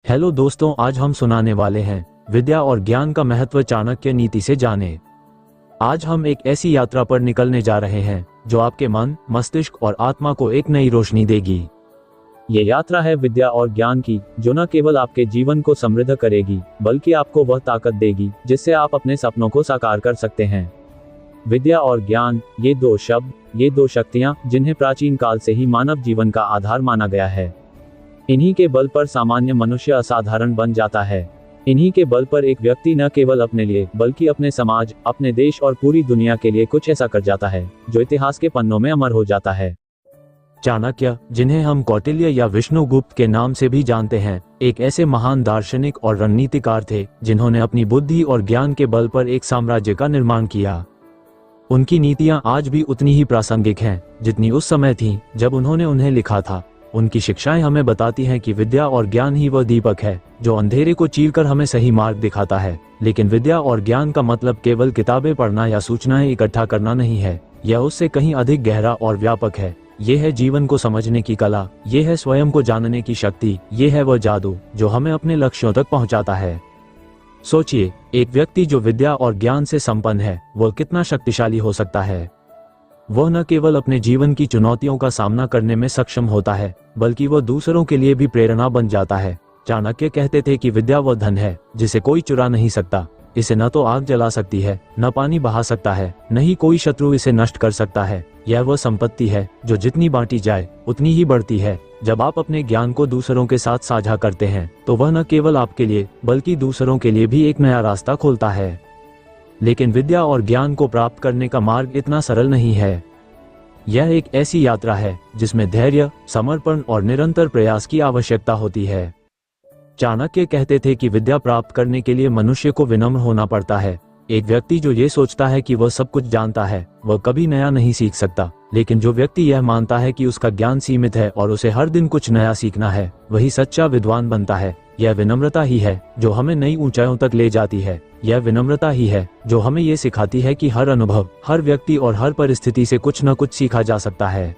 Hello दोस्तों, आज हम सुनाने वाले हैं विद्या और ज्ञान का महत्व चाणक्य नीति से जाने। आज हम एक ऐसी यात्रा पर निकलने जा रहे हैं जो आपके मन, मस्तिष्क और आत्मा को एक नई रोशनी देगी। ये यात्रा है विद्या और ज्ञान की, जो न केवल आपके जीवन को समृद्ध करेगी बल्कि आपको वह ताकत देगी जिससे आप अपने सपनों को साकार कर सकते हैं। विद्या और ज्ञान, ये दो शब्द, ये दो शक्तियां जिन्हें प्राचीन काल से ही मानव जीवन का आधार माना गया है। इन्हीं के बल पर सामान्य मनुष्य असाधारण बन जाता है। इन्हीं के बल पर एक व्यक्ति न केवल अपने लिए बल्कि अपने समाज, अपने देश और पूरी दुनिया के लिए कुछ ऐसा कर जाता है जो इतिहास के पन्नों में अमर हो जाता है। चाणक्य, जिन्हें हम कौटिल्य या विष्णुगुप्त के नाम से भी जानते हैं, एक ऐसे महान दार्शनिक और रणनीतिकार थे जिन्होंने अपनी बुद्धि और ज्ञान के बल पर एक साम्राज्य का निर्माण किया। उनकी नीतियां आज भी उतनी ही प्रासंगिक हैं जितनी उस समय थीं जब उन्होंने उन्हें लिखा था। उनकी शिक्षाएं हमें बताती हैं कि विद्या और ज्ञान ही वह दीपक है जो अंधेरे को चीरकर हमें सही मार्ग दिखाता है। लेकिन विद्या और ज्ञान का मतलब केवल किताबें पढ़ना या सूचनाएं इकट्ठा करना नहीं है। यह उससे कहीं अधिक गहरा और व्यापक है। ये है जीवन को समझने की कला, ये है स्वयं को जानने की शक्ति, ये है वह जादू जो हमें अपने लक्ष्यों तक पहुंचाता है। सोचिए, एक व्यक्ति जो विद्या और ज्ञान से संपन्न है, वह कितना शक्तिशाली हो सकता है। वह न केवल अपने जीवन की चुनौतियों का सामना करने में सक्षम होता है, बल्कि वह दूसरों के लिए भी प्रेरणा बन जाता है। चाणक्य कहते थे कि विद्या वह धन है जिसे कोई चुरा नहीं सकता। इसे न तो आग जला सकती है, न पानी बहा सकता है, न ही कोई शत्रु इसे नष्ट कर सकता है। यह वह संपत्ति है जो जितनी बांटी जाए उतनी ही बढ़ती है। जब आप अपने ज्ञान को दूसरों के साथ साझा करते हैं तो वह न केवल आपके लिए बल्कि दूसरों के लिए भी एक नया रास्ता खोलता है। लेकिन विद्या और ज्ञान को प्राप्त करने का मार्ग इतना सरल नहीं है। यह एक ऐसी यात्रा है जिसमें धैर्य, समर्पण और निरंतर प्रयास की आवश्यकता होती है। चाणक्य कहते थे कि विद्या प्राप्त करने के लिए मनुष्य को विनम्र होना पड़ता है। एक व्यक्ति जो ये सोचता है कि वह सब कुछ जानता है, वह कभी नया नहीं सीख सकता। लेकिन जो व्यक्ति यह मानता है कि उसका ज्ञान सीमित है और उसे हर दिन कुछ नया सीखना है, वही सच्चा विद्वान बनता है। यह विनम्रता ही है जो हमें नई ऊंचाइयों तक ले जाती है। यह विनम्रता ही है जो हमें ये सिखाती है कि हर अनुभव, हर व्यक्ति और हर परिस्थिति से कुछ न कुछ सीखा जा सकता है।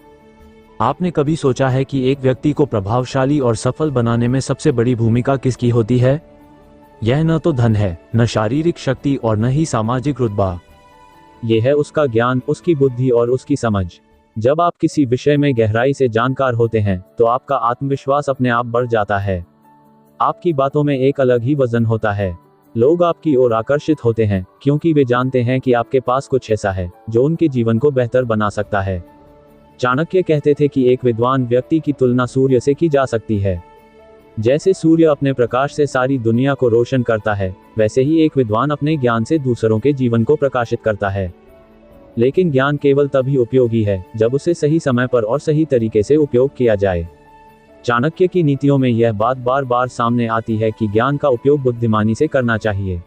आपने कभी सोचा है कि एक व्यक्ति को प्रभावशाली और सफल बनाने में सबसे बड़ी भूमिका किसकी होती है? यह न तो धन है, न शारीरिक शक्ति और न ही सामाजिक रुतबा। यह है उसका ज्ञान, उसकी बुद्धि और उसकी समझ। जब आप किसी विषय में गहराई से जानकार होते हैं तो आपका आत्मविश्वास अपने आप बढ़ जाता है। आपकी बातों में एक अलग ही वजन होता है। लोग आपकी ओर आकर्षित होते हैं क्योंकि वे जानते हैं कि आपके पास कुछ ऐसा है जो उनके जीवन को बेहतर बना सकता है। चाणक्य कहते थे कि एक विद्वान व्यक्ति की तुलना सूर्य से की जा सकती है। जैसे सूर्य अपने प्रकाश से सारी दुनिया को रोशन करता है, वैसे ही एक विद्वान अपने ज्ञान से दूसरों के जीवन को प्रकाशित करता है। लेकिन ज्ञान केवल तभी उपयोगी है जब उसे सही समय पर और सही तरीके से उपयोग किया जाए। चाणक्य की नीतियों में यह बात बार बार सामने आती है कि ज्ञान का उपयोग बुद्धिमानी से करना चाहिए।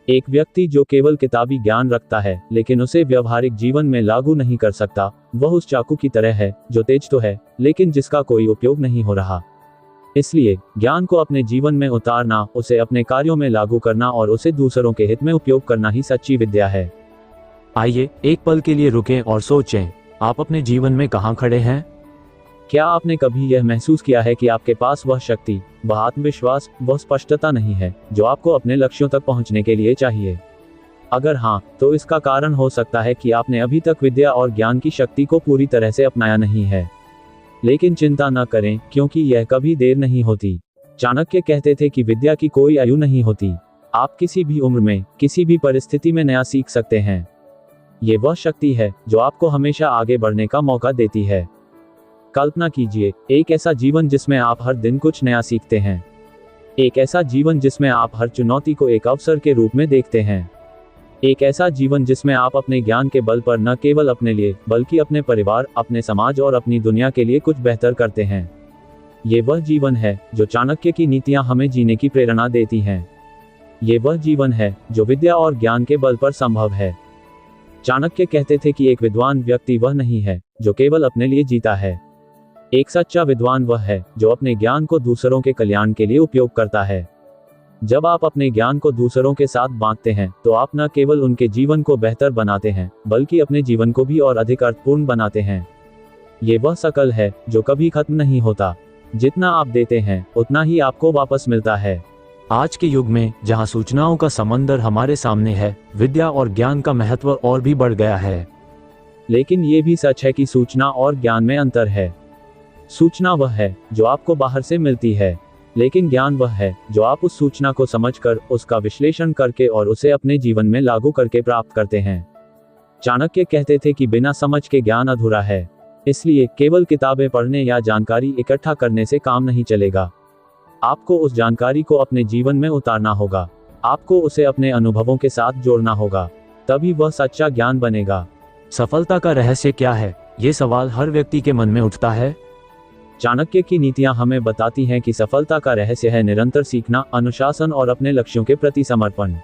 एक व्यक्ति जो केवल किताबी ज्ञान रखता है लेकिन उसे व्यवहारिक जीवन में लागू नहीं कर सकता, वह उस चाकू की तरह है जो तेज तो है लेकिन जिसका कोई उपयोग नहीं हो रहा। इसलिए ज्ञान को अपने जीवन में उतारना, उसे अपने कार्यों में लागू करना और उसे दूसरों के हित में उपयोग करना ही सच्ची विद्या है। आइए एक पल के लिए रुकें और सोचें, आप अपने जीवन में कहाँ खड़े हैं? क्या आपने कभी यह महसूस किया है कि आपके पास वह शक्ति, वह आत्मविश्वास, वह स्पष्टता नहीं है जो आपको अपने लक्ष्यों तक पहुंचने के लिए चाहिए? अगर हाँ, तो इसका कारण हो सकता है कि आपने अभी तक विद्या और ज्ञान की शक्ति को पूरी तरह से अपनाया नहीं है। लेकिन चिंता न करें, क्योंकि यह कभी देर नहीं होती। चाणक्य कहते थे कि विद्या की कोई आयु नहीं होती। आप किसी भी उम्र में, किसी भी परिस्थिति में नया सीख सकते हैं। ये वह शक्ति है जो आपको हमेशा आगे बढ़ने का मौका देती है। कल्पना कीजिए, एक ऐसा जीवन जिसमें आप हर दिन कुछ नया सीखते हैं। एक ऐसा जीवन जिसमें आप हर चुनौती को एक अवसर के रूप में देखते हैं। एक ऐसा जीवन जिसमें आप अपने ज्ञान के बल पर न केवल अपने लिए बल्कि अपने परिवार, अपने समाज और अपनी दुनिया के लिए कुछ बेहतर करते हैं। ये वह जीवन है जो चाणक्य की नीतियां हमें जीने की प्रेरणा देती हैं। ये वह जीवन है जो विद्या और ज्ञान के बल पर संभव है। चाणक्य कहते थे कि एक विद्वान व्यक्ति वह नहीं है जो केवल अपने लिए जीता है। एक सच्चा विद्वान वह है जो अपने ज्ञान को दूसरों के कल्याण के लिए उपयोग करता है। जब आप अपने ज्ञान को दूसरों के साथ बांटते हैं तो आप न केवल उनके जीवन को बेहतर बनाते हैं बल्कि अपने जीवन को भी और अधिक अर्थपूर्ण बनाते हैं। ये वह शकल है जो कभी खत्म नहीं होता। जितना आप देते हैं उतना ही आपको वापस मिलता है। आज के युग में जहां सूचनाओं का समंदर हमारे सामने है, विद्या और ज्ञान का महत्व और भी बढ़ गया है। लेकिन ये भी सच है कि सूचना और ज्ञान में अंतर है। सूचना वह है जो आपको बाहर से मिलती है, लेकिन ज्ञान वह है जो आप उस सूचना को समझकर, उसका विश्लेषण करके और उसे अपने जीवन में लागू करके प्राप्त करते हैं। चाणक्य कहते थे कि बिना समझ के ज्ञान अधूरा है। इसलिए केवल किताबें पढ़ने या जानकारी इकट्ठा करने से काम नहीं चलेगा। आपको उस जानकारी को अपने जीवन में उतारना होगा। आपको उसे अपने अनुभवों के साथ जोड़ना होगा, तभी वह सच्चा ज्ञान बनेगा। सफलता का रहस्य क्या है? ये सवाल हर व्यक्ति के मन में उठता है। चाणक्य की नीतियां हमें बताती हैं कि सफलता का रहस्य है निरंतर सीखना, अनुशासन और अपने लक्ष्यों के प्रति समर्पण।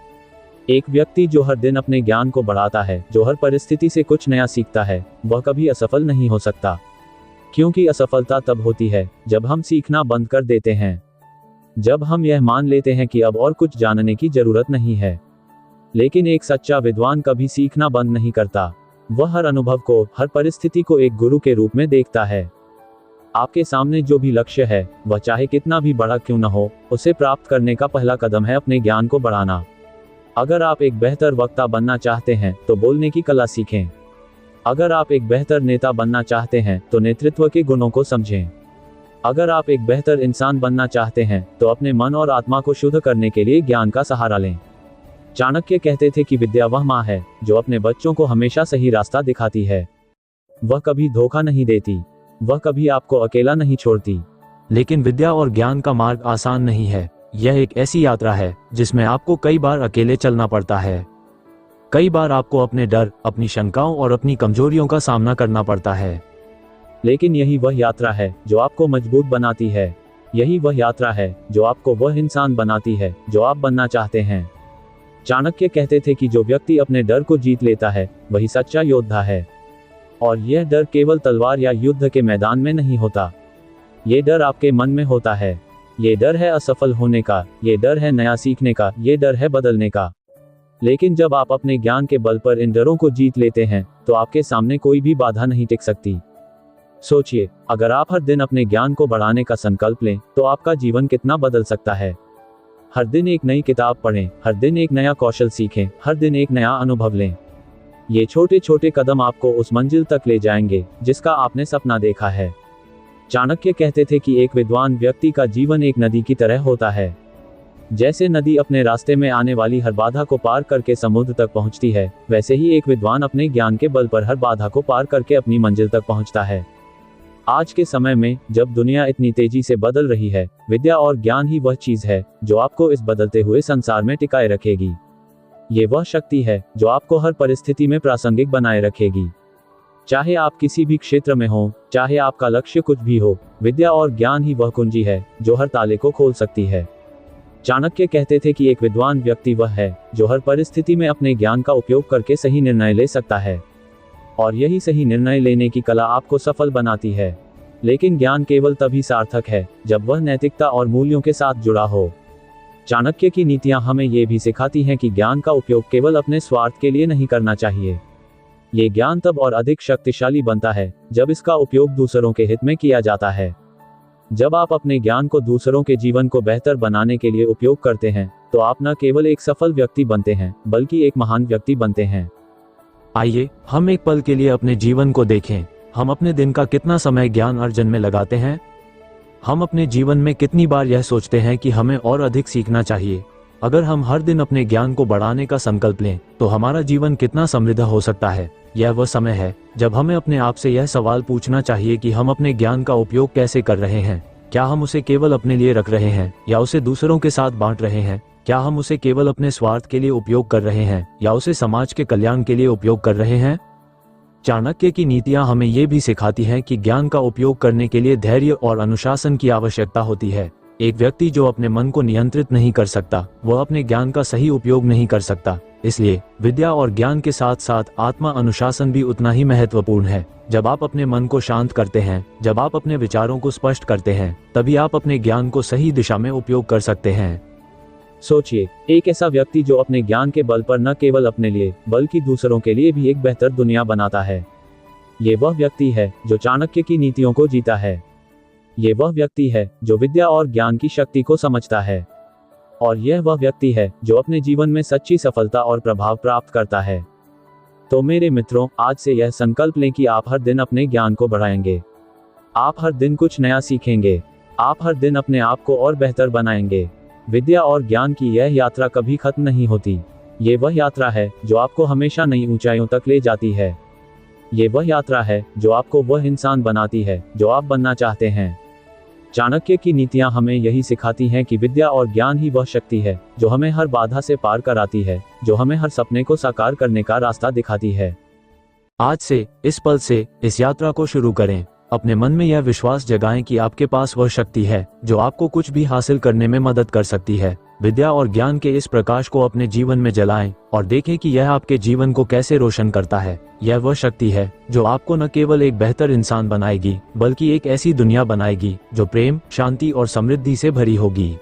एक व्यक्ति जो हर दिन अपने ज्ञान को बढ़ाता है, जो हर परिस्थिति से कुछ नया सीखता है, वह कभी असफल नहीं हो सकता। क्योंकि असफलता तब होती है जब हम सीखना बंद कर देते हैं, जब हम यह मान लेते हैं कि अब और कुछ जानने की जरूरत नहीं है। लेकिन एक सच्चा विद्वान कभी सीखना बंद नहीं करता। वह हर अनुभव को, हर परिस्थिति को एक गुरु के रूप में देखता है। आपके सामने जो भी लक्ष्य है, वह चाहे कितना भी बड़ा क्यों न हो, उसे प्राप्त करने का पहला कदम है अपने ज्ञान को बढ़ाना। अगर आप एक बेहतर वक्ता बनना चाहते हैं तो बोलने की कला सीखें। अगर आप एक बेहतर नेता बनना चाहते हैं तो नेतृत्व के गुणों को समझें। अगर आप एक बेहतर इंसान बनना चाहते हैं तो अपने मन और आत्मा को शुद्ध करने के लिए ज्ञान का सहारा लें। चाणक्य कहते थे कि विद्या वह माँ है जो अपने बच्चों को हमेशा सही रास्ता दिखाती है। वह कभी धोखा नहीं देती, वह कभी आपको अकेला नहीं छोड़ती। लेकिन विद्या और ज्ञान का मार्ग आसान नहीं है। यह एक ऐसी यात्रा है जिसमें आपको कई बार अकेले चलना पड़ता है। कई बार आपको अपने डर, अपनी शंकाओं और अपनी कमजोरियों का सामना करना पड़ता है। लेकिन यही वह यात्रा है जो आपको मजबूत बनाती है। यही वह यात्रा है जो आपको वह इंसान बनाती है जो आप बनना चाहते हैं। चाणक्य कहते थे कि जो व्यक्ति अपने डर को जीत लेता है, वही सच्चा योद्धा है। और यह डर केवल तलवार या युद्ध के मैदान में नहीं होता। ये डर आपके मन में होता है। ये डर है असफल होने का, ये डर है नया सीखने का, ये डर है बदलने का। लेकिन जब आप अपने ज्ञान के बल पर इन डरों को जीत लेते हैं, तो आपके सामने कोई भी बाधा नहीं टिक सकती। सोचिए, अगर आप हर दिन अपने ज्ञान को बढ़ाने का संकल्प लें, तो आपका जीवन कितना बदल सकता है। हर दिन एक नई किताब पढ़ें, हर दिन एक नया कौशल सीखें, हर दिन एक नया अनुभव लें। ये छोटे छोटे कदम आपको उस मंजिल तक ले जाएंगे जिसका आपने सपना देखा है। चाणक्य कहते थे कि एक विद्वान व्यक्ति का जीवन एक नदी की तरह होता है। जैसे नदी अपने रास्ते में आने वाली हर बाधा को पार करके समुद्र तक पहुंचती है, वैसे ही एक विद्वान अपने ज्ञान के बल पर हर बाधा को पार करके अपनी मंजिल तक पहुंचता है। आज के समय में जब दुनिया इतनी तेजी से बदल रही है, विद्या और ज्ञान ही वह चीज है जो आपको इस बदलते हुए संसार में टिकाए रखेगी। ये वह शक्ति है जो आपको हर परिस्थिति में प्रासंगिक बनाए रखेगी। चाहे आप किसी भी क्षेत्र में हो, चाहे आपका लक्ष्य कुछ भी हो, विद्या और ज्ञान ही वह कुंजी है जो हर ताले को खोल सकती है। चाणक्य कहते थे कि एक विद्वान व्यक्ति वह है जो हर परिस्थिति में अपने ज्ञान का उपयोग करके सही निर्णय ले सकता है। और यही सही निर्णय लेने की कला आपको सफल बनाती है। लेकिन ज्ञान केवल तभी सार्थक है जब वह नैतिकता और मूल्यों के साथ जुड़ा हो। चाणक्य की नीतियां हमें ये भी सिखाती हैं कि ज्ञान का उपयोग केवल अपने स्वार्थ के लिए नहीं करना चाहिए। ये ज्ञान तब और अधिक शक्तिशाली बनता है जब इसका उपयोग दूसरों के हित में किया जाता है। जब आप अपने ज्ञान को दूसरों के जीवन को बेहतर बनाने के लिए उपयोग करते हैं, तो आप न केवल एक सफल व्यक्ति बनते हैं, बल्कि एक महान व्यक्ति बनते हैं। आइए हम एक पल के लिए अपने जीवन को देखें। हम अपने दिन का कितना समय ज्ञान अर्जन में लगाते हैं? हम अपने जीवन में कितनी बार यह सोचते हैं कि हमें और अधिक सीखना चाहिए? अगर हम हर दिन अपने ज्ञान को बढ़ाने का संकल्प लें, तो हमारा जीवन कितना समृद्ध हो सकता है। यह वह समय है जब हमें अपने आप से यह सवाल पूछना चाहिए कि हम अपने ज्ञान का उपयोग कैसे कर रहे हैं। क्या हम उसे केवल अपने लिए रख रहे हैं या उसे दूसरों के साथ बांट रहे हैं? क्या हम उसे केवल अपने स्वार्थ के लिए उपयोग कर रहे हैं या उसे समाज के कल्याण के लिए उपयोग कर रहे हैं? चाणक्य की नीतियां हमें ये भी सिखाती हैं कि ज्ञान का उपयोग करने के लिए धैर्य और अनुशासन की आवश्यकता होती है। एक व्यक्ति जो अपने मन को नियंत्रित नहीं कर सकता, वह अपने ज्ञान का सही उपयोग नहीं कर सकता। इसलिए विद्या और ज्ञान के साथ साथ आत्मा अनुशासन भी उतना ही महत्वपूर्ण है। जब आप अपने मन को शांत करते हैं, जब आप अपने विचारों को स्पष्ट करते हैं, तभी आप अपने ज्ञान को सही दिशा में उपयोग कर सकते हैं। सोचिए, एक ऐसा व्यक्ति जो अपने ज्ञान के बल पर न केवल अपने लिए बल्कि दूसरों के लिए भी एक बेहतर दुनिया बनाता है। ये वह व्यक्ति है जो चाणक्य की नीतियों को जीता है। ये वह व्यक्ति है जो विद्या और ज्ञान की शक्ति को समझता है, और यह वह व्यक्ति है जो अपने जीवन में सच्ची सफलता और प्रभाव प्राप्त करता है। तो मेरे मित्रों, आज से यह संकल्प लें कि आप हर दिन अपने ज्ञान को बढ़ाएंगे। आप हर दिन कुछ नया सीखेंगे। आप हर दिन अपने आप को और बेहतर बनाएंगे। विद्या और ज्ञान की यह यात्रा कभी खत्म नहीं होती। ये वह यात्रा है जो आपको हमेशा नई ऊंचाइयों तक ले जाती है। ये वह यात्रा है जो आपको वह इंसान बनाती है जो आप बनना चाहते हैं। चाणक्य की नीतियां हमें यही सिखाती हैं कि विद्या और ज्ञान ही वह शक्ति है जो हमें हर बाधा से पार कराती है, जो हमें हर सपने को साकार करने का रास्ता दिखाती है। आज से, इस पल से, इस यात्रा को शुरू करें। अपने मन में यह विश्वास जगाएं कि आपके पास वह शक्ति है जो आपको कुछ भी हासिल करने में मदद कर सकती है। विद्या और ज्ञान के इस प्रकाश को अपने जीवन में जलाएं और देखें कि यह आपके जीवन को कैसे रोशन करता है। यह वह शक्ति है जो आपको न केवल एक बेहतर इंसान बनाएगी, बल्कि एक ऐसी दुनिया बनाएगी जो प्रेम, शांति और समृद्धि से भरी होगी।